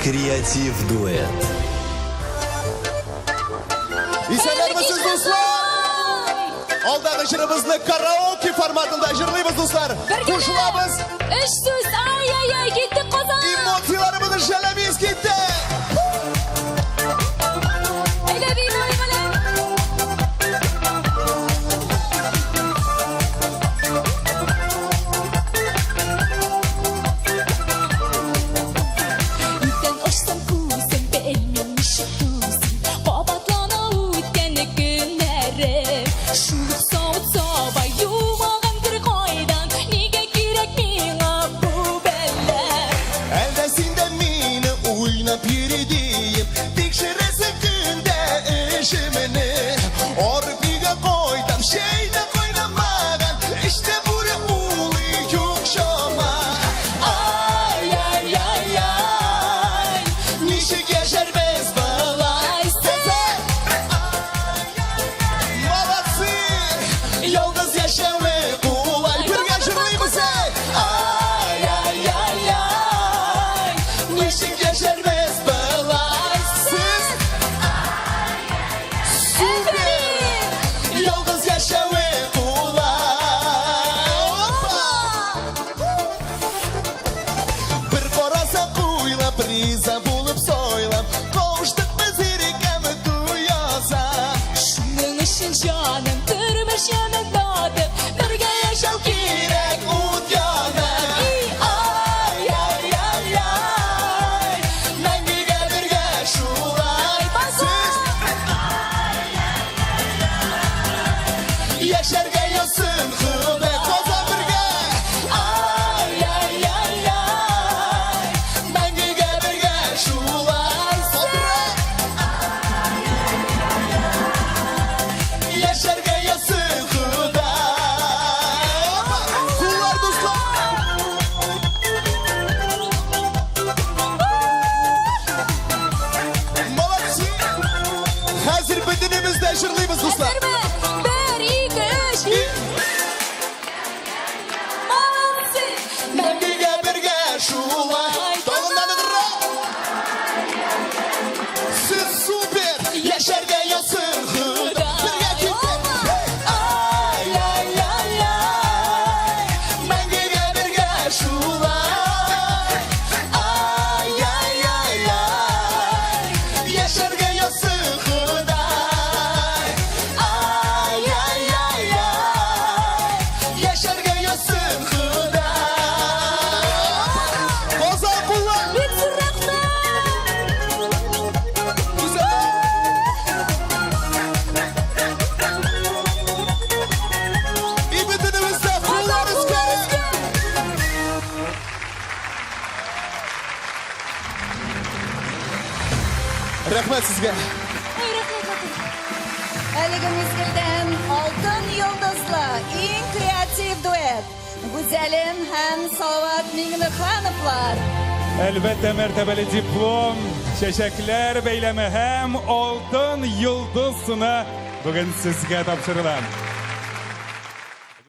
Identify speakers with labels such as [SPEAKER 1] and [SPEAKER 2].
[SPEAKER 1] Креатив дуэт.
[SPEAKER 2] Исәнләрмесез, дуслар? Алдағы жырыбызны караоке форматында жырлыйбыз, дуслар. Кушылабыз.
[SPEAKER 3] Үш сүз, ай-ай-ай, кетті Қазан.
[SPEAKER 2] Эмоцияларыбызды жәләбиз кетті.
[SPEAKER 3] Әйләбей болғаны. Үтен ашсам күзім, бәлмен нишік күзім. Қабатлана өткені күнәрі. Шулық сауыт сабай юмаған бір қайдан. Неге керек меңа бұл бәлләр?
[SPEAKER 2] Әлдә синде мине уйнап йөридием, тикшерәсе көндә эшемне. Арып өйгә кайтам, шәйдә кайнамаган, эштә бүре улый юк шама. Ай-ай-ай-ай, ничек яшәрбез балай? Молодцы, ялгыз яшәүе кулай. Бергә җырлыйбыз, ай-ай-ай-ай, ничек яшәрбез балай? Сез супер, ялгыз яшәүе кулай. Бер караса куйлап, риза булып сойлап, кавыштык без ирекәме туяза.
[SPEAKER 3] Шуның өчен җаным, тормыш яным татып, бергә яшәү
[SPEAKER 2] Кирәк ут яна. Ай-ай-ай-ай, мәңгегә бергә шулай. Сез яшәргә язсын Хода, Казан бергә. Ай-ай-ай-ай, мәңгегә бергә шулай. Яшәргә язсын Хода. Куллар, дуслар. Молодцы. Хәзер бөтенебез дә җырлыйбыз, дуслар.
[SPEAKER 3] Бер, ике, өч. Молодцы.
[SPEAKER 2] Мәңгегә бергә шулай. Тагыннан ныграк. Сез супер. Яшәргә язсын Хода. Бергә киттек. Ай-ай-ай-ай, мәңгегә бергә шулай. Ай-ай-ай-ай, яшәргә язсын Хода. Ай-ай-ай-ай, яшәргә язсын Хода. Казан куллар.
[SPEAKER 3] Бик зур рәхмәт.
[SPEAKER 2] И бөтенебез дә куллар өскәрі. Рәхмәт сезгә.
[SPEAKER 3] Ой, рәхмәт.
[SPEAKER 4] Әлеге мезгілден алтын йолдызлы ең креатив дуэт Гүзәлем һәм Салават Миңнехановлар.
[SPEAKER 5] Әлбәттә мәртәбәле диплом, чәчәкләр бәйләме һәм алтын йолдыз сыны бүген сезгә тапшырыла.